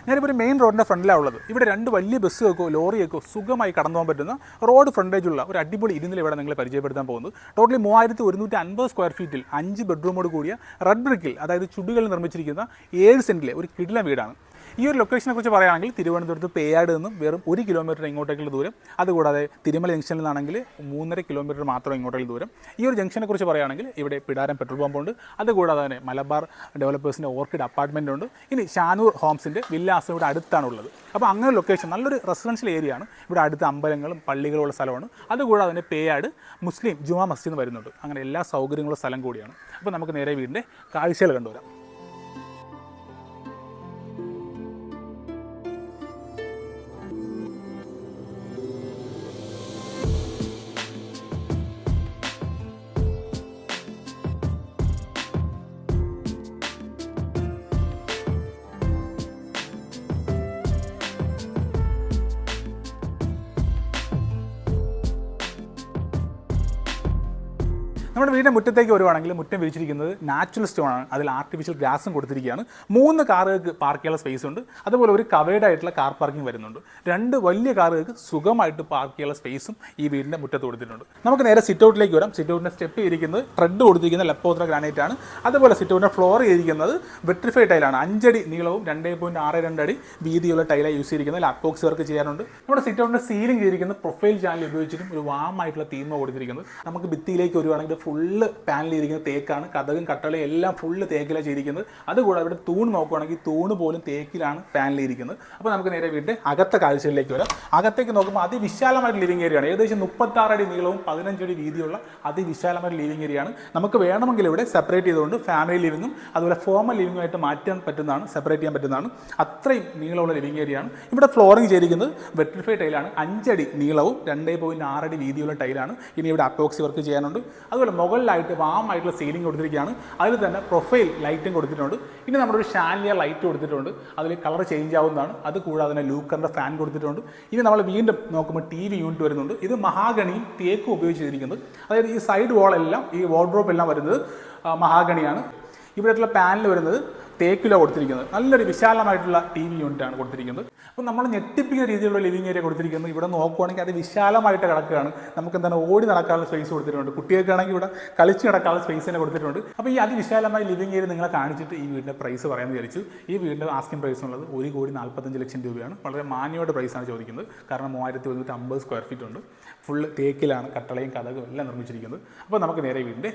ഞാനിപ്പോൾ ഒരു മെയിൻ റോഡിൻ്റെ ഫ്രണ്ടിലാണ് ഉള്ളത്. ഇവിടെ രണ്ട് വലിയ ബസ്സുകൾക്കോ ലോറിയൊക്കെ സുഖമായി കടന്നു പോകാൻ പറ്റുന്ന റോഡ് ഫ്രണ്ടേജുള്ള ഒരു അടിപൊളി ഇരുന്നിൽ ഇവിടെ നിങ്ങളെ പരിചയപ്പെടുത്താൻ പോകുന്നത്. ടോട്ടലി 3150 സ്ക്വയർ ഫീറ്റിൽ 5 ബെഡ്റൂമോട് കൂടിയ റെഡ് ബ്രിക്കിൽ, അതായത് ചുടുകളിൽ നിർമ്മിച്ചിരിക്കുന്ന 7 സെൻറ്റിലെ ഒരു കിടിലൻ വീടാണ്. ഈ ഒരു ലൊക്കേഷനെ കുറിച്ച് പറയുകയാണെങ്കിൽ തിരുവനന്തപുരത്ത് പേയാട് നിന്നും വെറും 1 കിലോമീറ്റർ ഇങ്ങോട്ടേക്കുള്ള ദൂരം, അതുകൂടാതെ തിരുമല ജംഗ്ഷനിൽ നിന്നാണെങ്കിൽ 3.5 കിലോമീറ്റർ മാത്രം ഇങ്ങോട്ടേക്കുള്ള ദൂരം. ഈ ഒരു ജംഗ്ഷനെ കുറിച്ച് പറയുകയാണെങ്കിൽ ഇവിടെ പിടാരം പെട്രോൾ പമ്പുണ്ട്, അതുകൂടാതെ തന്നെ മലബാർ ഡെവലപ്പേഴ്സിൻ്റെ ഓർക്കിഡ് അപ്പാർട്ട്മെൻ്റ് ഉണ്ട്. ഇനി ഷാനൂർ ഹോംസിൻ്റെ വില്ലാസ് ഇവിടെ അടുത്താണുള്ളത്. അപ്പോൾ അങ്ങനെ ലൊക്കേഷൻ നല്ലൊരു റെസിഡൻഷ്യൽ ഏരിയ ആണ്. ഇവിടെ അടുത്ത് അമ്പലങ്ങളും പള്ളികളുള്ള സ്ഥലമാണ്. അതുകൂടാതെ തന്നെ പേയാട് മുസ്ലിം ജുമാ മസ്ജിദ് വരുന്നുണ്ട്. അങ്ങനെ എല്ലാ സൗകര്യങ്ങളുള്ള സ്ഥലം കൂടിയാണ്. അപ്പോൾ നമുക്ക് നേരെ വീടിൻ്റെ കാഴ്ചകൾ കണ്ടുവരാം. നമ്മുടെ വീടിൻ്റെ മുറ്റത്തേക്ക് വരുവാണെങ്കിൽ മുറ്റം വിരിച്ചിരിക്കുന്നത് നാച്ചുറൽ സ്റ്റോൺ ആണ്. അതിൽ ആർട്ടിഫിഷ്യൽ ഗ്രാസും കൊടുത്തിരിക്കുകയാണ്. 3 കാറുകൾക്ക് പാർക്ക് ചെയ്യാനുള്ള സ്പേസ് ഉണ്ട്. അതുപോലെ ഒരു കവേർഡ് ആയിട്ടുള്ള കാർ പാർക്കിംഗ് വരുന്നുണ്ട്. 2 വലിയ കാറുകൾക്ക് സുഖമായിട്ട് പാർക്ക് ചെയ്യാനുള്ള സ്പേസും ഈ വീടിൻ്റെ മുറ്റത്ത് കൊടുത്തിട്ടുണ്ട്. നമുക്ക് നേരെ സിറ്റ് ഔട്ടിലേക്ക് വരാം. സിറ്റ് ഔട്ടിൻ്റെ സ്റ്റെപ്പ് ചെയ്തിരിക്കുന്നത് ട്രെഡ് കൊടുത്തിരിക്കുന്ന ലപ്പോത്ര ഗ്രാനൈറ്റ് ആണ്. അതുപോലെ സിറ്റ് ഔട്ടിൻ്റെ ഫ്ലോർ ചെയ്തിരിക്കുന്നത് വെട്രിഫൈഡ് ടൈലാണ്. 5 അടി നീളവും 2.62 അടി വീതിയുള്ള ടൈലാണ് യൂസ് ചെയ്തിരിക്കുന്നത്. അപ്പോക്സി വർക്ക് ചെയ്യാറുണ്ട്. നമ്മുടെ സിറ്റ് ഔട്ടിൻ്റെ സീലിംഗ് ചെയ്തിരിക്കുന്നത് പ്രൊഫൈൽ ചാനൽ ഉപയോഗിച്ചിട്ടും ഒരു വാമായിട്ടുള്ള തീമ കൊടുത്തിരിക്കുന്നത്. നമുക്ക് ഭിത്തിയിലേക്ക് വരുവാണെങ്കിൽ ഫുള്ള് പാനൽ ചെയ്തിരിക്കുന്ന തേക്കാണ്. കതകും കട്ടളയും എല്ലാം ഫുള്ള് തേക്കിലാണ് ചെയ്തിരിക്കുന്നത്. അതുകൂടാതെ ഇവിടെ തൂണ് നോക്കുകയാണെങ്കിൽ തൂണ് പോലും തേക്കിലാണ് പാനൽ ചെയ്തിരിക്കുന്നത്. അപ്പോൾ നമുക്ക് നേരെ വീട്ടിൽ അകത്തെ കാഴ്ചകളിലേക്ക് വരാം. അകത്തേക്ക് നോക്കുമ്പോൾ അതിവിശാലമായിട്ട് ലിവിംഗ് ഏരിയ ആണ്. ഏകദേശം 36 അടി നീളവും 15 അടി വീതിയുള്ള അതിവിശാലമായ ലിവിംഗ് ഏരിയ ആണ്. നമുക്ക് വേണമെങ്കിൽ ഇവിടെ സെപ്പറേറ്റ് ചെയ്തുകൊണ്ട് ഫാമിലി ലിവിങ്ങും അതുപോലെ ഫോമൽ ലിവിങ്ങുമായിട്ട് മാറ്റാൻ പറ്റുന്നതാണ്, സെപ്പറേറ്റ് ചെയ്യാൻ പറ്റുന്നതാണ്. അത്രയും നീളമുള്ള ലിവിംഗ് ഏരിയ ആണ്. ഇവിടെ ഫ്ലോറിംഗ് ചെയ്തിരിക്കുന്നത് വെട്രിഫൈഡ് ടൈലാണ്. 5 അടി നീളവും 2.6 അടി വീതിയുള്ള ടൈലാണ്. ഇനി ഇവിടെ അപ്പോക്സി വർക്ക് ചെയ്യാനുണ്ട്. അതുപോലെ മുകളിലായിട്ട് വാമായിട്ടുള്ള സീലിംഗ് കൊടുത്തിരിക്കുകയാണ്. അതിൽ തന്നെ പ്രൊഫൈൽ ലൈറ്റും കൊടുത്തിട്ടുണ്ട്. ഇനി നമ്മുടെ ഒരു ഷാൻലിയർ ലൈറ്റ് കൊടുത്തിട്ടുണ്ട്. അതിൽ കളർ ചേഞ്ച് ആവുന്നതാണ്. അത് കൂടാതെ തന്നെ ലൂക്കറിൻ്റെ ഫാൻ കൊടുത്തിട്ടുണ്ട്. ഇനി നമ്മൾ വീണ്ടും നോക്കുമ്പോൾ TV യൂണിറ്റ് വരുന്നുണ്ട്. ഇത് മഹാഗണിയും തേക്കും ഉപയോഗിച്ചിരിക്കുന്നത്. അതായത് ഈ സൈഡ് വാളെല്ലാം ഈ വാർഡ്രോബ് എല്ലാം വരുന്നത് മഹാഗണിയാണ്. ഇവിടെയുള്ള പാനൽ വരുന്നത് തേക്കില കൊടുത്തിരിക്കുന്നത്. നല്ലൊരു വിശാലമായിട്ടുള്ള TV യൂണിറ്റാണ് കൊടുത്തിരിക്കുന്നത്. അപ്പോൾ നമ്മൾ ഞെട്ടിപ്പിക്കുന്ന രീതിയിലുള്ള ലിവിംഗ് ഏരിയ കൊടുത്തിരിക്കുന്നത്. ഇവിടെ നോക്കുവാണെങ്കിൽ അത് വിശാലമായിട്ട് കിടക്കുകയാണ്. നമുക്ക് എന്താണ് ഓടി നടക്കാനുള്ള സ്പേസ് കൊടുത്തിട്ടുണ്ട്. കുട്ടികൾക്കാണെങ്കിൽ ഇവിടെ കളിച്ച് നടക്കാനുള്ള സ്പേസ് തന്നെ കൊടുത്തിട്ടുണ്ട്. അപ്പോൾ ഈ അതിവിശാലമായ ലിവിംഗ് ഏരിയ നിങ്ങളെ കാണിച്ചിട്ട് ഈ വീടിൻ്റെ പ്രൈസ് പറയാമെന്ന് വിചാരിച്ചു. ഈ വീടിൻ്റെ ആസ്കിംഗ് പ്രൈസ് ഉള്ളത് 1,45,00,000 രൂപയാണ്. വളരെ മാന്യയുടെ പ്രൈസാണ് ചോദിക്കുന്നത്. കാരണം 3150 സ്ക്വയർ ഫീറ്റ് ഉണ്ട്. ഫുള്ള് തേക്കിലാണ് കട്ടളയും കതകും എല്ലാം നിർമ്മിച്ചിരിക്കുന്നത്. അപ്പോൾ നമുക്ക് നേരെ വീടിൻ്റെ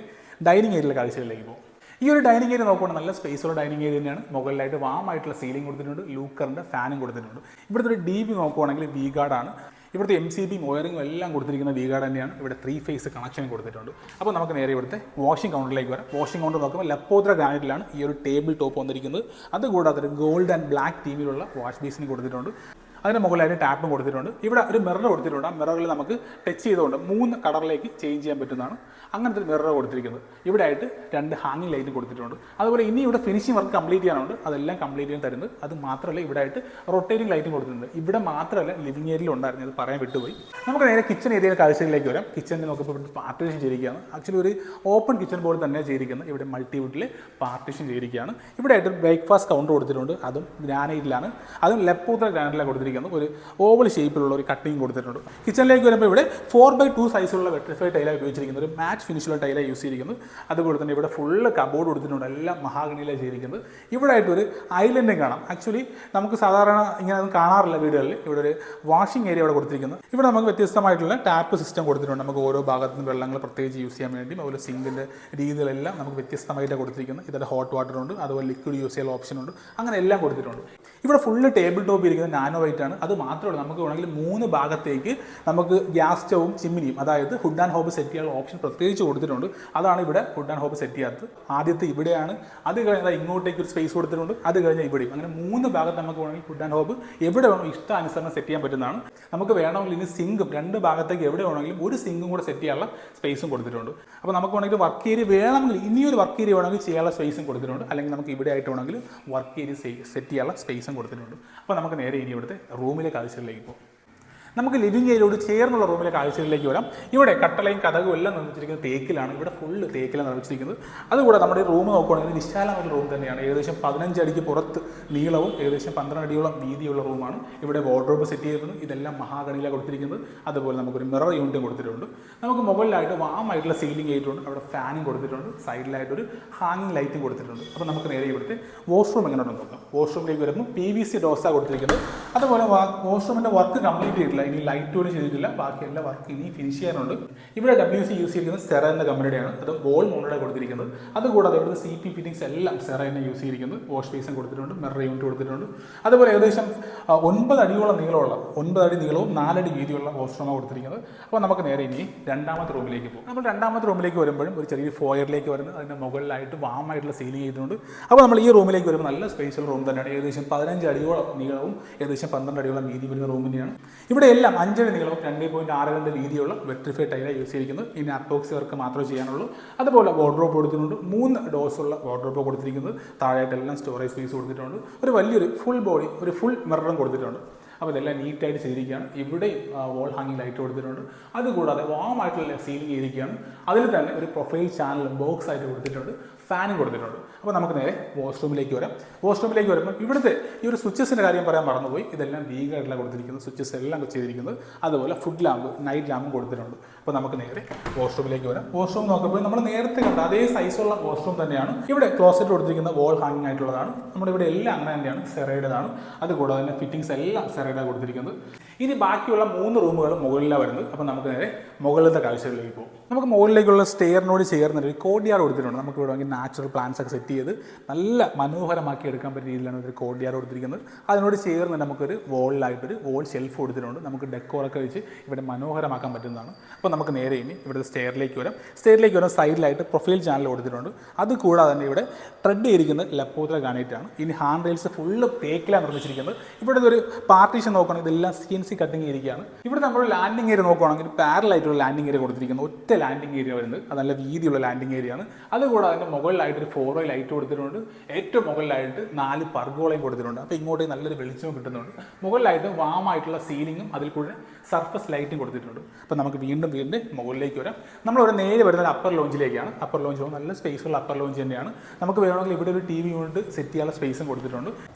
ഡൈനിങ് ഏരിയയിലെ കാഴ്ചകളിലേക്ക് പോകും. ഈ ഒരു ഡൈനിങ് ഏരിയ നോക്കുകയാണെങ്കിൽ നല്ല സ്പേസുള്ള ഡൈനിങ് ഏരിയ തന്നെയാണ്. മുകളിലായിട്ട് വാമായിട്ടുള്ള സീലിംഗ് കൊടുത്തിട്ടുണ്ട്. ലൂക്കറിൻ്റെ ഫാനും കൊടുത്തിട്ടുണ്ട്. ഇവിടുത്തെ ഒരു DB നോക്കുകയാണെങ്കിൽ V-ഗാർഡാണ്. ഇവിടുത്തെ MCBയും വയറിങ്ങും എല്ലാം കൊടുത്തിരിക്കുന്ന V-ഗാർഡ് തന്നെയാണ്. ഇവിടെ 3 ഫേസ് കണക്ഷൻ കൊടുത്തിട്ടുണ്ട്. അപ്പോൾ നമുക്ക് നേരെ ഇവിടുത്തെ വാഷിംഗ് കൗണ്ടറിലേക്ക് വരാം. വാഷിംഗ് കൗണ്ടർ നോക്കുമ്പോൾ ലപ്പോത്ര ഗ്രാനൈറ്റിലാണ് ഈ ഒരു ടേബിൾ ടോപ്പ് വന്നിരിക്കുന്നത്. അതുകൂടാതെ ഒരു ഗോൾഡ് ആൻഡ് ബ്ലാക്ക് തീമിലുള്ള വാഷ് ബേസിന് കൊടുത്തിട്ടുണ്ട്. അതിന് മുകളിലായിട്ട് ടാപ്പും കൊടുത്തിട്ടുണ്ട്. ഇവിടെ ഒരു മിറർ കൊടുത്തിട്ടുണ്ട്. ആ മിററിൽ നമുക്ക് ടച്ച് ചെയ്തുകൊണ്ട് 3 കളറിലേക്ക് ചേഞ്ച് ചെയ്യാൻ പറ്റുന്നതാണ്. അങ്ങനത്തെ ഒരു മിറർ കൊടുത്തിരിക്കുന്നത്. ഇവിടെ ആയിട്ട് 2 ഹാങ്ങിങ് ലൈറ്റും കൊടുത്തിട്ടുണ്ട്. അതുപോലെ ഇനി ഇവിടെ ഫിനിഷിംഗ് വർക്ക് കംപ്ലീറ്റ് ചെയ്യാനുണ്ട്. അതെല്ലാം കംപ്ലീറ്റ് ചെയ്യാൻ തരുന്നത്. അത് മാത്രമല്ല ഇവിടെ ആയിട്ട് റൊട്ടേറ്റിംഗ് ലൈറ്റും കൊടുത്തിട്ടുണ്ട്. ഇവിടെ മാത്രമല്ല ലിവിംഗ് ഏരിയയിൽ ഉണ്ടായിരുന്നു, അത് പറയാൻ വിട്ടുപോയി. നമുക്ക് നേരെ കിച്ചൺ ഏരിയയിലെ കാഴ്ചകളിലേക്ക് വരാം. കിച്ചണിൽ നോക്കുമ്പോൾ ഇവിടെ പാർട്ടീഷൻ ചെയ്തിരിക്കുകയാണ്. ആക്ച്വലി ഒരു ഓപ്പൺ കിച്ചൺ പോലെ തന്നെ ചെയ്തിരിക്കുന്നത്. ഇവിടെ മൾട്ടിവുഡിൽ പാർട്ടീഷൻ ചെയ്തിരിക്കുകയാണ്. ഇവിടെ ആയിട്ട് ബ്രേക്ക്ഫാസ്റ്റ് കൗണ്ടർ കൊടുത്തിട്ടുണ്ട്. അതും ഗ്രാനൈറ്റിലാണ്. അതും ലപ്പോത്ര ഗ്രാനൈറ്റിലാണ് കൊടുത്തിരിക്കുന്നത്. ഒരു ഓവൽ ഷേപ്പിലുള്ള ഒരു കട്ടിങ് കൊടുത്തിട്ടുണ്ട്. കിച്ചണിലേക്ക് വരുമ്പോൾ ഇവിടെ 4x2 സൈസുള്ള വെട്രിഫൈഡ് ടൈലാണ് ഉപയോഗിച്ചിരിക്കുന്നത്. ഒരു മാച്ച് ഫിനിഷുള്ള ടൈലാണ് യൂസ് ചെയ്തിരിക്കുന്നത്. അതുപോലെ തന്നെ ഇവിടെ ഫുള്ള് കബോർഡ് കൊടുത്തിട്ടുണ്ട്. എല്ലാം മഹാഗണിയിലാണ് ചെയ്തിരിക്കുന്നത്. ഇവിടെ ആയിട്ടൊരു ഐലൻഡും കാണാം. ആക്ച്വലി നമുക്ക് സാധാരണ ഇങ്ങനെ ഒന്നും കാണാറില്ല വീടുകളിൽ. ഇവിടെ ഒരു വാഷിംഗ് ഏരിയ ഇവിടെ കൊടുത്തിരിക്കുന്നത്. ഇവിടെ നമുക്ക് വ്യത്യസ്തമായിട്ടുള്ള ടാപ്പ് സിസ്റ്റം കൊടുത്തിട്ടുണ്ട്. നമുക്ക് ഓരോ ഭാഗത്തു നിന്ന് വെള്ളങ്ങൾ പ്രത്യേകിച്ച് യൂസ് ചെയ്യാൻ വേണ്ടി. അതുപോലെ സിങ്കിൻ്റെ രീതികളെല്ലാം നമുക്ക് വ്യത്യസ്തമായിട്ട് കൊടുത്തിരിക്കുന്നത്. ഇതിൻ്റെ ഹോട്ട് വാട്ടർ ഉണ്ട്. അതുപോലെ ലിക്വിഡ് യൂസ് ചെയ്യാനുള്ള ഓപ്ഷൻ ഉണ്ട്. അങ്ങനെ എല്ലാം കൊടുത്തിട്ടുണ്ട്. ഇവിടെ ഫുള്ള് ടേബിൾ ടോപ്പ് ഇരിക്കുന്നത് നാനോ വൈറ്റ് ആണ്. അത് മാത്രമല്ല നമുക്ക് വേണമെങ്കിൽ 3 ഭാഗത്തേക്ക് നമുക്ക് ഗ്യാസ് സ്റ്റവും ചിമ്മിനിയും, അതായത് ഹുഡ് ആൻഡ് ഹോബ് സെറ്റ് ചെയ്യാനുള്ള ഓപ്ഷൻ പ്രത്യേകിച്ച് കൊടുത്തിട്ടുണ്ട്. അതാണ് ഇവിടെ ഹുഡ് ആൻഡ് ഹോബ് സെറ്റ് ചെയ്യാത്തത്. ആദ്യത്തെ ഇവിടെയാണ്. അത് കഴിഞ്ഞാൽ ഇങ്ങോട്ടേക്ക് ഒരു സ്പേസ് കൊടുത്തിട്ടുണ്ട്. അത് കഴിഞ്ഞാൽ ഇവിടെയും. അങ്ങനെ 3 ഭാഗത്ത് നമുക്ക് വേണമെങ്കിൽ ഹുഡ് ആൻഡ് ഹോബ് എവിടെ വേണം ഇഷ്ടാനുസരണം സെറ്റ് ചെയ്യാൻ പറ്റുന്നതാണ്. നമുക്ക് വേണമെങ്കിൽ ഇനി സിങ്കും 2 ഭാഗത്തേക്ക് എവിടെ വേണമെങ്കിലും ഒരു സിങ്കും കൂടെ സെറ്റ് ചെയ്യാനുള്ള സ്പേസും കൊടുത്തിട്ടുണ്ട്. അപ്പോൾ നമുക്ക് വേണമെങ്കിൽ വർക്ക് ഏരിയ വേണമെങ്കിൽ ഇനിയൊരു വർക്ക് ഏരിയ വേണമെങ്കിൽ ചെയ്യാനുള്ള സ്പേസും കൊടുത്തിട്ടുണ്ട്. അല്ലെങ്കിൽ നമുക്ക് ഇവിടെ ആയിട്ട് വേണമെങ്കിൽ വർക്ക് ഏരിയ സെറ്റ് ചെയ്യാനുള്ള സ്പേസും കൊടുത്തിട്ടുണ്ട്. അപ്പോൾ നമുക്ക് നേരെ ഇനി ഇവിടുത്തെ റൂമിലെ കാഴ്ചകളിലേക്ക് പോകും. നമുക്ക് ലിവിംഗ് ഏരിയയോട് ചേർന്നുള്ള റൂമിലെ കാഴ്ചകളിലേക്ക് വരാം. ഇവിടെ കട്ടളയും കതകും എല്ലാം നിർമ്മിച്ചിരിക്കുന്നത് തേക്കിലാണ്. ഇവിടെ ഫുള്ള് തേക്കിലാണ് നിർമ്മിച്ചിരിക്കുന്നത്. അതുകൂടെ നമ്മുടെ ഈ റൂം നോക്കുകയാണെങ്കിൽ വിശാലമായ റൂം തന്നെയാണ്. ഏകദേശം 15 അടിക്ക് പുറത്ത് നീളവും ഏകദേശം 12 അടിയോളം വീതിയുള്ള റൂമാണ്. ഇവിടെ വാർഡ്രോബ് സെറ്റ് ചെയ്തിരുന്നത്. ഇതെല്ലാം മഹാഗണിയിലാണ് കൊടുത്തിരിക്കുന്നത്. അതുപോലെ നമുക്കൊരു മിറർ യൂണിറ്റും കൊടുത്തിട്ടുണ്ട്. നമുക്ക് മുകളിലായിട്ട് വാമായിട്ടുള്ള സീലിംഗ് ചെയ്തിട്ടുണ്ട്. അവിടെ ഫാനും കൊടുത്തിട്ടുണ്ട്. സൈഡിലായിട്ടൊരു ഹാങ്ങിങ് ലൈറ്റും കൊടുത്തിട്ടുണ്ട്. അപ്പോൾ നമുക്ക് നേരെ ഇവിടുത്തെ വാഷ്റൂം എങ്ങനെയുണ്ടെന്ന് നോക്കാം. വാഷ്റൂമിലേക്ക് വരുമ്പോൾ PVC ഡോസാണ് കൊടുത്തിരിക്കുന്നത്. അതുപോലെ വാഷ്റൂമിൻ്റെ വർക്ക് കംപ്ലീറ്റ് ചെയ്തിട്ടില്ല. ഇനി ലൈറ്റ് പോലും ചെയ്തിട്ടില്ല. ബാക്കി എല്ലാ വർക്ക് ഇനി ഫിനിഷ് ചെയ്യാനുണ്ട്. ഇവിടെ WC യൂസ് ചെയ്തിരിക്കുന്നത് സെറ എന്ന കമ്പനിയുടെയാണ്. അത് വോൾ മൗണ്ടഡ് കൊടുത്തിരിക്കുന്നത്. അതുകൂടാതെ ഇവിടുത്തെ CP ഫിറ്റിംഗ്സ് എല്ലാം സെറ തന്നെ യൂസ് ചെയ്തിരിക്കുന്നത്. വാഷ് ബേസിൻ കൊടുത്തിട്ടുണ്ട്. മിറർ യൂണിറ്റ് കൊടുത്തിട്ടുണ്ട്. അതുപോലെ ഏകദേശം 9 അടിയോളം നീളമുള്ള 9 അടി നീളവും 4 അടി വീതിയുള്ള വാഷ്റൂമാണ് കൊടുത്തിരിക്കുന്നത്. അപ്പോൾ നമുക്ക് നേരെ ഇനി രണ്ടാമത്തെ റൂമിലേക്ക് പോകും. നമ്മൾ രണ്ടാമത്തെ റൂമിലേക്ക് വരുമ്പോഴും ഒരു ചെറിയ ഫോയറിലേക്ക് വരുന്നത്. അതിൻ്റെ മുകളിലായിട്ട് വാമായിട്ടുള്ള സീലിംഗ് ചെയ്തിട്ടുണ്ട്. അപ്പോൾ നമ്മൾ ഈ റൂമിലേക്ക് വരുമ്പോൾ നല്ല സ്പേഷ്യൽ റൂം തന്നെയാണ്. ഏകദേശം 15 അടിയോളം നീളവും ഏകദേശം 12 അടിയോളം വീതി വരുന്ന റൂം തന്നെയാണ്. ഇവിടെ എല്ലാം 5 അടി നീളവും 2.62 വീതിയുള്ള വെട്രിഫൈഡ് ടൈലാണ് യൂസ് ചെയ്തിരിക്കുന്നത്. ഇനി അപ്പോക്സി വർക്ക് മാത്രമേ ചെയ്യാനുള്ളൂ. അതുപോലെ വാർഡ്രോബ് കൊടുത്തിട്ടുണ്ട്. 3 ഡോസുള്ള വാർഡ്രോബ് കൊടുത്തിരിക്കുന്നത്. താഴെയായിട്ടെല്ലാം സ്റ്റോറേജ് സ്പേസ് കൊടുത്തിട്ടുണ്ട്. ഒരു വലിയൊരു ഫുൾ ബോഡി ഒരു ഫുൾ മിററും കൊടുത്തിട്ടുണ്ട്. അപ്പോൾ ഇതെല്ലാം നീറ്റായിട്ട് ചെയ്തിരിക്കുകയാണ്. ഇവിടെയും വാൾ ഹാങ്ങിങ് ലൈറ്റ് കൊടുത്തിട്ടുണ്ട്. അതുകൂടാതെ വാമായിട്ടുള്ള സീലിംഗ് ചെയ്തിരിക്കുകയാണ്. അതിൽ തന്നെ ഒരു പ്രൊഫൈൽ ചാനൽ ബോക്സ് ആയിട്ട് കൊടുത്തിട്ടുണ്ട്. ഫാനും കൊടുത്തിട്ടുണ്ട്. അപ്പോൾ നമുക്ക് നേരെ വാഷ്റൂമിലേക്ക് വരാം. വാഷ്റൂമിലേക്ക് വരുമ്പോൾ ഇവിടുത്തെ ഈ ഒരു സ്വിച്ചസിൻ്റെ കാര്യം പറയാൻ മറന്നുപോയി. ഇതെല്ലാം വീഗായിട്ടാണ് കൊടുത്തിരിക്കുന്നത്. സ്വിച്ചസ് എല്ലാം ചെയ്തിരിക്കുന്നത്. അതുപോലെ ഫുഡ് ലാമ്പ് നൈറ്റ് ലാമ്പും കൊടുത്തിട്ടുണ്ട്. അപ്പോൾ നമുക്ക് നേരെ വാഷ്റൂമിലേക്ക് വരാം. വാഷ്റൂം നോക്കുമ്പോൾ നമ്മൾ നേരത്തെ കണ്ട അതേ സൈസുള്ള വാഷ്റൂം തന്നെയാണ്. ഇവിടെ ക്ലോസറ്റ് കൊടുത്തിരിക്കുന്ന വാൾ ഹാങ്ങിങ് ആയിട്ടുള്ളതാണ്. നമ്മുടെ ഇവിടെ എല്ലാം അങ്ങനെ തന്നെയാണ്. സെറയുടേതാണ്. അതുകൂടാതെ തന്നെ ഫിറ്റിംഗ്സ് എല്ലാം സെറയുടെ കൊടുത്തിരിക്കുന്നത്. ഇനി ബാക്കിയുള്ള 3 റൂമുകളും മുകളിലാണ് വരുന്നത്. അപ്പോൾ നമുക്ക് നേരെ മുകളിലത്തെ കാഴ്ചകളിലേക്ക് പോകും. നമുക്ക് മുകളിലേക്കുള്ള സ്റ്റെയറിനോട് ചേർന്നൊരു കോർട്ട്യാർഡ് കൊടുത്തിട്ടുണ്ട്. നമുക്ക് ഇവിടെ വേണമെങ്കിൽ നാച്ചുറൽ പ്ലാന്റ്സ് ഒക്കെ സെറ്റ് ചെയ്ത് നല്ല മനോഹരമാക്കി എടുക്കാൻ പറ്റിയ രീതിയിലാണ് ഒരു കോർട്ട്യാർഡ് കൊടുത്തിരിക്കുന്നത്. അതിനോട് ചേർന്ന് നമുക്കൊരു വോളിലായിട്ടൊരു വോൾ ഷെൽഫ് കൊടുത്തിട്ടുണ്ട്. നമുക്ക് ഡെക്കോറൊക്കെ വെച്ച് ഇവിടെ മനോഹരമാക്കാൻ പറ്റുന്നതാണ്. അപ്പോൾ നമുക്ക് നേരെ ഇനി ഇവിടുത്തെ സ്റ്റെയറിലേക്ക് വരാം. സ്റ്റെയറിലേക്ക് വരുന്ന സൈഡിലായിട്ട് പ്രൊഫൈൽ ചാനൽ കൊടുത്തിട്ടുണ്ട്. അതുകൂടാതെ തന്നെ ഇവിടെ ത്രെഡ് ചെയ്തിരിക്കുന്നത് ലപ്പോത്ര ഗ്രാനൈറ്റാണ്. ഇനി ഹാൻഡ് റെയിൽസ് ഫുള്ള് തേക്കിലാണ് നിർമ്മിച്ചിരിക്കുന്നത്. ഇവിടുത്തെ ഒരു പാർട്ടീഷൻ നോക്കുകയാണെങ്കിൽ ഇതെല്ലാം CNC കട്ടിങ് ഏരിയയാണ്. ഇവിടെ നമ്മൾ ലാൻഡിംഗ് ഏരിയ നോക്കുകയാണെങ്കിൽ പാരലായിട്ടുള്ള ലാൻഡിംഗ് ഏരിയ കൊടുത്തിരിക്കുന്നത്. ഒറ്റ ലാൻഡിംഗ് ഏരിയ വരുന്നത്. അത് നല്ല വീതിയുള്ള ലാൻഡിംഗ് ഏരിയയാണ്. അതുകൂടാതെ അതിൻ്റെ മുകളിലായിട്ട് ഒരു 4 വേ ലൈറ്റ് കൊടുത്തിട്ടുണ്ട്. ഏറ്റവും മുകളിലായിട്ട് 4 പർഗോളയും കൊടുത്തിട്ടുണ്ട്. അപ്പോൾ ഇങ്ങോട്ടേക്ക് നല്ലൊരു വെളിച്ചവും കിട്ടുന്നുണ്ട്. മുകളിലായിട്ട് വാമായിട്ടുള്ള സീലിങ്ങും അതിൽ കൂടെ സർഫസ് ലൈറ്റും കൊടുത്തിട്ടുണ്ട്. അപ്പോൾ നമുക്ക് വീണ്ടും മുകളിലേക്ക് വരാം. നമ്മളൊരു നേരെ വരുന്നത് അപ്പർ ലോഞ്ചിലേക്കാണ്. അപ്പർ ലോഞ്ച് നല്ല സ്പേസുള്ള അപ്പർ ലോഞ്ച് തന്നെയാണ്. നമുക്ക് വേണമെങ്കിൽ ഇവിടെ ഒരു TV യൂണിറ്റ് സെറ്റ് ചെയ്യാനുള്ള സ്പേസും കൊടുത്തിട്ടുണ്ട്.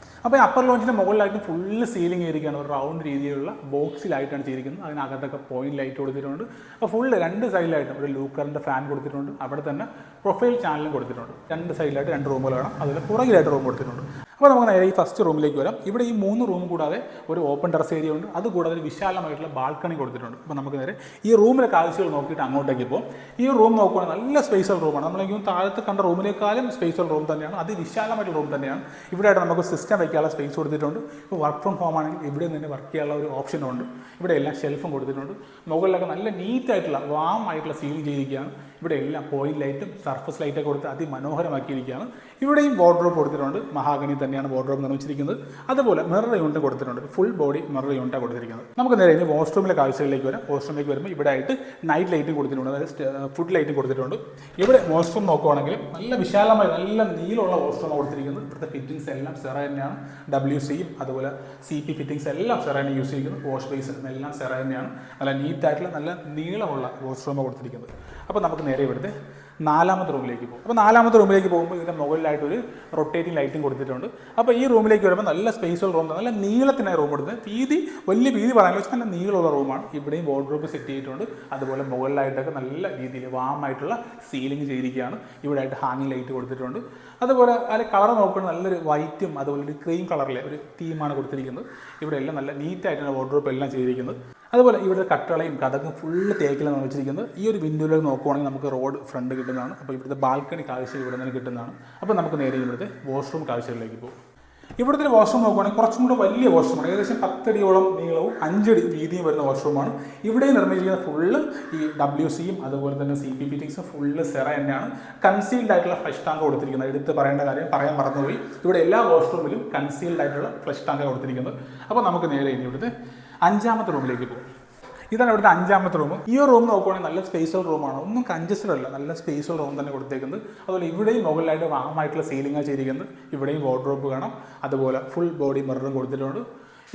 അപ്പോൾ ഈ അപ്പർ ലോഞ്ചിൻ്റെ മുകളിലായിട്ട് ഫുള്ള് സീലിംഗ് ചെയ്തിരിക്കുകയാണ്. ഒരു റൗണ്ട് രീതിയിലുള്ള ബോക്സിലായിട്ടാണ് ചെയ്തിരിക്കുന്നത്. അതിനകത്തൊക്കെ പോയിന്റ് ലൈറ്റ് കൊടുത്തിട്ടുണ്ട്. അപ്പോൾ ഫുള്ള് 2 സൈഡിലായിട്ടും ഒരു ലൂക്കറിൻ്റെ ഫാൻ കൊടുത്തിട്ടുണ്ട്. അവിടെ തന്നെ പ്രൊഫൈൽ ചാനലും കൊടുത്തിട്ടുണ്ട്. 2 സൈഡിലായിട്ട് 2 റൂമുകൾ വേണം. അതിൽ പുറകിലായിട്ട് റൂം കൊടുത്തിട്ടുണ്ട്. അപ്പോൾ നമുക്ക് നേരെ ഈ ഫസ്റ്റ് റൂമിലേക്ക് വരാം. ഇവിടെ ഈ 3 റൂം കൂടാതെ ഒരു ഓപ്പൺ ടെറസ് ഏരിയ ഉണ്ട്. അതുകൂടാതെ ഒരു വിശാലമായിട്ടുള്ള ബാൽക്കണി കൊടുത്തിട്ടുണ്ട്. അപ്പോൾ നമുക്ക് നേരെ ഈ റൂമിലെ കാഴ്ചകൾ നോക്കിയിട്ട് അങ്ങോട്ടേക്ക് പോകും. ഈ റൂം നോക്കുകയാണെങ്കിൽ നല്ല സ്പേസുള്ള റൂമാണ്. നമ്മളെങ്കിലും താഴത്ത് കണ്ട റൂമിനേക്കാളും സ്പേസുള്ള റൂം തന്നെയാണ്. അതിവിശാലമായിട്ടുള്ള റൂം തന്നെയാണ്. ഇവിടെയായിട്ട് നമുക്ക് സിസ്റ്റം വയ്ക്കാനുള്ള സ്പേസ് കൊടുത്തിട്ടുണ്ട്. ഇപ്പോൾ വർക്ക് ഫ്രം ഹോം ആണെങ്കിൽ ഇവിടെ നിന്ന് വർക്ക് ചെയ്യാനുള്ള ഒരു ഓപ്ഷനുണ്ട്. ഇവിടെ എല്ലാം ഷെൽഫും കൊടുത്തിട്ടുണ്ട്. മുകളിലൊക്കെ നല്ല നീറ്റായിട്ടുള്ള വാം ആയിട്ടുള്ള സീലിംഗ് ചെയ്തിരിക്കുകയാണ്. ഇവിടെ എല്ലാം പോയിന്റ് ലൈറ്റും സർഫസ് ലൈറ്റൊക്കെ കൊടുത്ത് അതിമനോഹരമാക്കിയിരിക്കുകയാണ്. ഇവിടെയും വാർഡ്രോബ് കൊടുത്തിട്ടുണ്ട്. മഹാഗണി തന്നെയാണ് വാർഡ്രോബ് നിർമ്മിച്ചിരിക്കുന്നത്. അതുപോലെ മിറർ യൂണിറ്റ് കൊടുത്തിട്ടുണ്ട്. ഫുൾ ബോഡി മിറർ യൂണിറ്റാണ് കൊടുത്തിരിക്കുന്നത്. നമുക്ക് നേരെ ഇനി വാഷ്റൂമിലെ കാഴ്ചകളിലേക്ക് വരാം. വാഷ്റൂമിലേക്ക് വരുമ്പോൾ ഇവിടെ ആയിട്ട് നൈറ്റ് ലൈറ്റും കൊടുത്തിട്ടുണ്ട്. അതായത് ഫുഡ് ലൈറ്റും കൊടുത്തിട്ടുണ്ട്. ഇവിടെ വാഷ്റൂം നോക്കുകയാണെങ്കിൽ നല്ല വിശാലമായി നല്ല നീളമുള്ള വാഷ്റൂമാണ് കൊടുത്തിരിക്കുന്നത്. ഇവിടുത്തെ ഫിറ്റിംഗ്സ് എല്ലാം സെറ തന്നെയാണ്. WCയും അതുപോലെ CP ഫിറ്റിംഗ്സ് എല്ലാം സെറ തന്നെ യൂസ് ചെയ്യുന്നത്. വാഷ് ബേസും എല്ലാം സെറ തന്നെയാണ്. നല്ല നീറ്റായിട്ടുള്ള നല്ല നീളമുള്ള വാഷ്റൂമാണ് കൊടുത്തിരിക്കുന്നത്. അപ്പോൾ നമുക്ക് നേരെ ഇവിടുത്തെ 4ാമത്തെ റൂമിലേക്ക് പോകും. അപ്പോൾ 4ാമത്തെ റൂമിലേക്ക് പോകുമ്പോൾ ഇതിൻ്റെ മുകളിലായിട്ട് ഒരു റൊട്ടേറ്റിംഗ് ലൈറ്റും കൊടുത്തിട്ടുണ്ട്. അപ്പോൾ ഈ റൂമിലേക്ക് വരുമ്പോൾ നല്ല സ്പേസുള്ള റൂം, നല്ല നീളത്തിനായി റൂം കൊടുത്തത്. വലിയ വീതി പറയാൻ വെച്ചാൽ നല്ല നീളമുള്ള റൂമാണ്. ഇവിടെയും വാർഡ്രോബ് സെറ്റ് ചെയ്തിട്ടുണ്ട്. അതുപോലെ മുകളിലായിട്ടൊക്കെ നല്ല രീതിയിൽ വാമായിട്ടുള്ള സീലിംഗ് ചെയ്തിരിക്കുകയാണ്. ഇവിടെ ആയിട്ട് ഹാങ്ങിങ് ലൈറ്റ് കൊടുത്തിട്ടുണ്ട്. അതുപോലെ അതിൽ കളർ നോക്കുകയാണെങ്കിൽ നല്ലൊരു വൈറ്റും അതുപോലെ ഒരു ക്രീം കളറിലെ ഒരു തീമാണ് കൊടുത്തിരിക്കുന്നത്. ഇവിടെ എല്ലാം നല്ല നീറ്റായിട്ടാണ് വാർഡ്രോബ് എല്ലാം ചെയ്തിരിക്കുന്നത്. അതുപോലെ ഇവിടെ കട്ടളയും കഥകും ഫുള്ള് തേക്കിലാണ് നിർമ്മിച്ചിരിക്കുന്നത്. ഈ ഒരു വിൻഡോയിലേക്ക് നോക്കുവാണെങ്കിൽ നമുക്ക് റോഡ് ഫ്രണ്ട് കിട്ടുന്നതാണ്. അപ്പോൾ ഇവിടുത്തെ ബാൽക്കണി കാഴ്ച ഇവിടെ നിന്ന് കിട്ടുന്നതാണ്. അപ്പോൾ നമുക്ക് നേരെ ഇവിടുത്തെ വാഷ്റൂം കാഴ്ചകളിലേക്ക് പോകും. ഇവിടുത്തെ വാഷ്റൂം നോക്കുവാണെങ്കിൽ കുറച്ചും കൂടെ വലിയ വാഷ്റൂമാണ്. ഏകദേശം 10 അടിയോളം നീളവും 5 അടി വീതിയും വരുന്ന വാഷ്റൂമാണ്. ഇവിടെ നിർമ്മിച്ചിരിക്കുന്ന ഫുള്ള് ഈ WCയും അതുപോലെ തന്നെ CP ഫിറ്റിംഗ്സും ഫുള്ള് സെറ തന്നെയാണ്. കൺസീൽഡ് ആയിട്ടുള്ള ഫ്ലഷ് ടാങ്ക് കൊടുത്തിരിക്കുന്നത്. എടുത്ത് പറയേണ്ട കാര്യം പറയാൻ മറന്നുപോയി. ഇവിടെ എല്ലാ വാഷ്റൂമിലും കൺസീൽഡ് ആയിട്ടുള്ള ഫ്ലഷ് ടാങ്ക് കൊടുത്തിരിക്കുന്നത്. അപ്പോൾ നമുക്ക് നേരെ ഇനി ഇവിടുത്തെ 5ാമത്തെ റൂമിലേക്ക് പോകും. ഇതാണ് ഇവിടുത്തെ 5ാമത്തെ റൂം. ഈ റൂം നോക്കുവാണെങ്കിൽ നല്ല സ്പേസുള്ള റൂമാണ്. ഒന്നും കൺജസ്റ്റഡ് അല്ല, നല്ല സ്പേസുള്ള റൂം തന്നെ കൊടുത്തേക്കുന്നത്. അതുപോലെ ഇവിടെയും മുകളിലായിട്ട് വാമായിട്ടുള്ള സീലിംഗാണ് ചെയ്തിരിക്കുന്നത്. ഇവിടെയും വാർഡ്രോബ് കാണാം. അതുപോലെ ഫുൾ ബോഡി മിററും കൊടുത്തിട്ടുണ്ട്.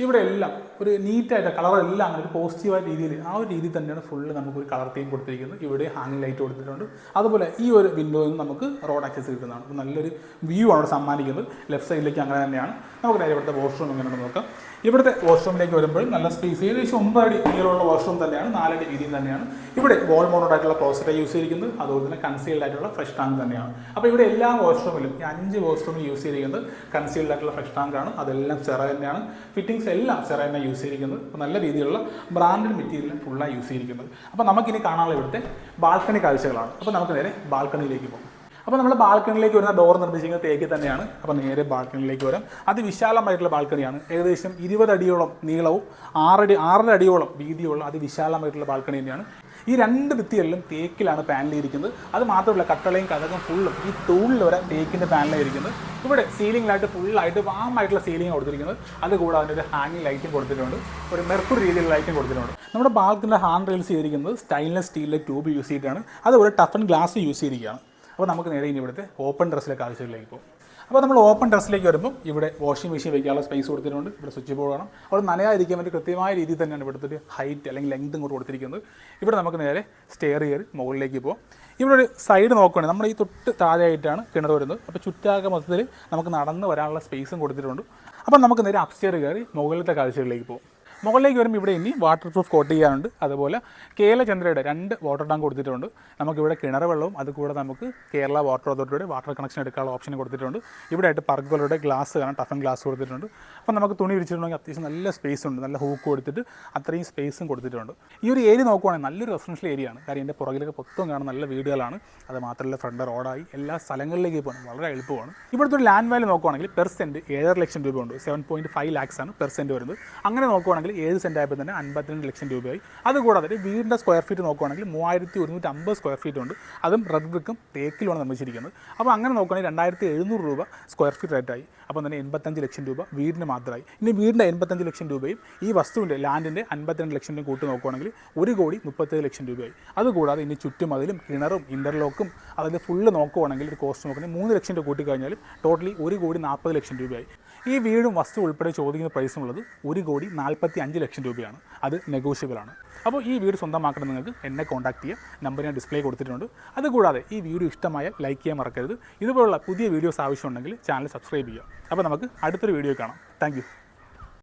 ഇവിടെ എല്ലാം ഒരു നീറ്റായിട്ട് കളറെല്ലാം അങ്ങനെ ഒരു പോസിറ്റീവായ രീതിയിൽ ആ ഒരു രീതിയിൽ തന്നെയാണ് ഫുള്ള് നമുക്കൊരു കളർ തീം കൊടുത്തിരിക്കുന്നത്. ഇവിടെ ഹാങ്ങിങ് ലൈറ്റ് കൊടുത്തിട്ടുണ്ട്. അതുപോലെ ഈ ഒരു വിൻഡോയിൽ നിന്ന് നമുക്ക് റോഡ് ആക്സസ് കിട്ടുന്നതാണ്. അപ്പോൾ നല്ലൊരു വ്യൂ ആണ് സമ്മാനിക്കുന്നത്. ലെഫ്റ്റ് സൈഡിലേക്ക് അങ്ങനെ തന്നെയാണ്. നമുക്ക് നേരെ ഇവിടുത്തെ വാഷ്റൂം എങ്ങനെയാണെന്ന് നോക്കാം. ഇവിടുത്തെ വാഷ്റൂമിലേക്ക് വരുമ്പോൾ നല്ല സ്പേസ്, ഏകദേശം 9 അടി നീളമുള്ള വാഷ്റൂം തന്നെയാണ്, 4 അടി വീതിയും തന്നെയാണ്. ഇവിടെ വാൾ മൗണ്ടഡ് ആയിട്ടുള്ള ക്ലോസറ്റ് യൂസ് ചെയ്തിരിക്കുന്നത്, അതുപോലെ തന്നെ കൺസീൽഡ് ആയിട്ടുള്ള ഫ്രഷ് ടാങ്ക് തന്നെയാണ്. അപ്പോൾ ഇവിടെ എല്ലാ വാഷ്റൂമിലും ഈ 5 വാഷ്റൂമിൽ യൂസ് ചെയ്തിരിക്കുന്നത് കൺസീൽഡ് ആയിട്ടുള്ള ഫ്രഷ് ടാങ്കാണ്. അതെല്ലാം സെറ തന്നെയാണ്. ഫിറ്റിംഗ്സ് എല്ലാം സെറ തന്നെ യൂസ് ചെയ്തിരിക്കുന്നത്. അപ്പോൾ നല്ല രീതിയിലുള്ള ബ്രാൻഡഡ് മെറ്റീരിയൽ ഫുള്ളായി യൂസ് ചെയ്തിരിക്കുന്നത്. അപ്പോൾ നമുക്കിനി കാണാനുള്ള ഇവിടുത്തെ ബാൽക്കണി കാഴ്ചകളാണ്. അപ്പോൾ നമുക്ക് നേരെ ബാൽക്കണിയിലേക്ക് പോകും. അപ്പോൾ നമ്മൾ ബാൽക്കണിയിലേക്ക് വരുന്ന ഡോർ നിർമ്മിച്ചിരിക്കുന്നത് തേക്ക് തന്നെയാണ്. അപ്പോൾ നേരെ ബാൽക്കണിയിലേക്ക് വരാം. അതിവിശാലമായിട്ടുള്ള ബാൽക്കണിയാണ്. ഏകദേശം 20 അടിയോളം നീളവും 6.5 അടിയോളം വീതിയുള്ള അതിവിശാലമായിട്ടുള്ള ബാൽക്കണി തന്നെയാണ്. ഈ 2 ഭിത്തികളിലും തേക്കിലാണ് പാനൽ ഇരിക്കുന്നത്. അത് മാത്രമല്ല കട്ടളയും കഥകും ഫുള്ളും ഈ തൂണിൽ വരെ തേക്കിൻ്റെ പാനലാണ് ഇരിക്കുന്നത്. ഇവിടെ സീലിംഗിലായിട്ട് ഫുള്ളായിട്ട് വാമായിട്ടുള്ള സീലിംഗ് കൊടുത്തിരിക്കുന്നത്. അതുകൂടാതെ അതിൻ്റെ ഒരു ഹാങ്ങിങ് ലൈറ്റും കൊടുത്തിട്ടുണ്ട്. ഒരു മെർക്കുറി രീതിയിലുള്ള ലൈറ്റും കൊടുത്തിട്ടുണ്ട്. നമ്മുടെ ബാൽക്കണിയുടെ ഹാൻഡ് റെയിൽസ് ചെയ്തിരിക്കുന്നത് സ്റ്റെയിൻലെസ് സ്റ്റീലിലെ ട്യൂബ് യൂസ് ചെയ്തിട്ടാണ്. അതുപോലെ ടഫൻ ഗ്ലാസ് യൂസ് ചെയ്തിരിക്കുകയാണ്. അപ്പോൾ നമുക്ക് നേരെ ഇനി ഇവിടുത്തെ ഓപ്പൺ ടെറസിലെ കാഴ്ചകളിലേക്ക് പോകും. അപ്പോൾ നമ്മൾ ഓപ്പൺ ടെറസിലേക്ക് വരുമ്പോൾ ഇവിടെ വാഷിംഗ് മെഷീൻ വയ്ക്കാനുള്ള സ്പേസ് കൊടുത്തിട്ടുണ്ട്. ഇവിടെ സ്വിച്ച് ബോർഡ് കാണാം. അവിടെ നനയാതിരിക്കാൻ വേണ്ടി കൃത്യമായ രീതിയിൽ തന്നെയാണ് ഇവിടുത്തെ ഒരു ഹൈറ്റ് അല്ലെങ്കിൽ ലെങ്ത് ഇങ്ങോട്ട് കൊടുത്തിരിക്കുന്നത്. ഇവിടെ നമുക്ക് നേരെ സ്റ്റെയർ കയറി മുകളിലേക്ക് പോകാം. ഇവിടെ ഒരു സൈഡ് നോക്കുകയാണെങ്കിൽ നമ്മുടെ ഈ തൊട്ട് താഴെയായിട്ടാണ് കിണർ വരുന്നത്. അപ്പോൾ ചുറ്റാകെ മൊത്തത്തിൽ നമുക്ക് നടന്ന് വരാനുള്ള സ്പേസും കൊടുത്തിട്ടുണ്ട്. അപ്പോൾ നമുക്ക് നേരെ അപ്സ്റ്റെയർ കയറി മുകളിലത്തെ കാഴ്ചകളിലേക്ക് പോകും. മുകളിലേക്ക് വരുമ്പോൾ ഇവിടെ ഇനി വാട്ടർ പ്രൂഫ് കോട്ട് ചെയ്യാനുണ്ട്. അതുപോലെ കേരളചന്ദ്രയുടെ 2 വാട്ടർ ടാങ്ക് കൊടുത്തിട്ടുണ്ട്. നമുക്കിവിടെ കിണർ വെള്ളവും അതുകൂടാതെ നമുക്ക് കേരള വാട്ടർ അതോറിറ്റിയുടെ വാട്ടർ കണക്ഷൻ എടുക്കാനുള്ള ഓപ്ഷൻ കൊടുത്തിട്ടുണ്ട്. ഇവിടെ ആയിട്ട് പർഗോലയുടെ ഗ്ലാസ് കാണാം, ടഫൻ ഗ്ലാസ് കൊടുത്തിട്ടുണ്ട്. അപ്പോൾ നമുക്ക് തുണി വിരിച്ചിട്ടുണ്ടെങ്കിൽ അത്യാവശ്യം നല്ല സ്പേസ് ഉണ്ട്. നല്ല ഹൂക്ക് കൊടുത്തിട്ട് അത്രയും സ്പേസും കൊടുത്തിട്ടുണ്ട്. ഈ ഒരു ഏരിയ നോക്കുവാണെങ്കിൽ നല്ലൊരു റെസിഡൻഷ്യൽ ഏരിയ ആണ്. കാര്യം എൻ്റെ പുറകിലൊക്കെ മൊത്തം കാണാൻ നല്ല വീടുകളാണ്. അത് മാത്രമല്ല ഫ്രണ്ട് റോഡായി എല്ലാ സ്ഥലങ്ങളിലേക്ക് പോകാൻ വളരെ എളുപ്പമാണ്. ഇവിടുത്തെ ഒരു ലാൻഡ് വാല്യൂ നോക്കുവാണെങ്കിൽ പെർ സെൻറ്റ് 7.5 ലക്ഷം രൂപ ഉണ്ട്. 7.5 lakhs ആണ് പെർ സെൻറ്റ് വരുന്നത്. അങ്ങനെ നോക്കുവാണെങ്കിൽ 7 സെൻറ്റ് ആയപ്പോൾ തന്നെ 52 ലക്ഷം രൂപയായി. അതുകൂടാതെ വീടിൻ്റെ സ്ക്വയർ ഫീറ്റ് നോക്കുവാണെങ്കിൽ 3150 സ്ക്വയർ ഫീറ്റ് ഉണ്ട്. അതും റെഡ് ബ്രിക്കും തേക്കിലുമാണ് നിർമ്മിച്ചിരിക്കുന്നത്. അപ്പോൾ അങ്ങനെ നോക്കുകയാണെങ്കിൽ 2700 രൂപ സ്ക്വയർ ഫീറ്റ് റേറ്റായി. അപ്പോൾ തന്നെ 85 ലക്ഷം രൂപ വീടിന് മാത്രമായി. ഇനി വീടിൻ്റെ 85 ലക്ഷം രൂപയും ഈ വസ്തുവിൻ്റെ ലാൻഡിൻ്റെ 52 ലക്ഷം രൂപ കൂട്ടി നോക്കുകയാണെങ്കിൽ 1,37 ലക്ഷം രൂപയായി. അതുകൂടാതെ ഇനി ചുറ്റും അതിലും കിണറും ഇൻ്റർലോക്കും അതിൽ ഫുള്ള് നോക്കുവാണെങ്കിൽ ഒരു കോസ്റ്റ് നോക്കുകയാണെങ്കിൽ 3 ലക്ഷം രൂപ കൂട്ടി കഴിഞ്ഞാലും ടോട്ടലി 1,40 ലക്ഷം രൂപയായി. ഈ വീടും വസ്തു ഉൾപ്പെടെ ചോദിക്കുന്ന പ്രൈസുമുള്ളത് 1,45 ലക്ഷം രൂപയാണ്. അത് നെഗോഷ്യബിൾ ആണ്. അപ്പോൾ ഈ വീട് സ്വന്തമാക്കണം നിങ്ങൾക്ക് എന്നെ കോൺടാക്ട് ചെയ്യാം. നമ്പർ ഞാൻ ഡിസ്പ്ലേ കൊടുത്തിട്ടുണ്ട്. അതുകൂടാതെ ഈ വീഡിയോ ഇഷ്ടമായാൽ ലൈക്ക് ചെയ്യാൻ മറക്കരുത്. ഇതുപോലുള്ള പുതിയ വീഡിയോസ് ആവശ്യമുണ്ടെങ്കിൽ ചാനൽ സബ്സ്ക്രൈബ് ചെയ്യുക. അപ്പോൾ നമുക്ക് അടുത്തൊരു വീഡിയോ കാണാം. താങ്ക്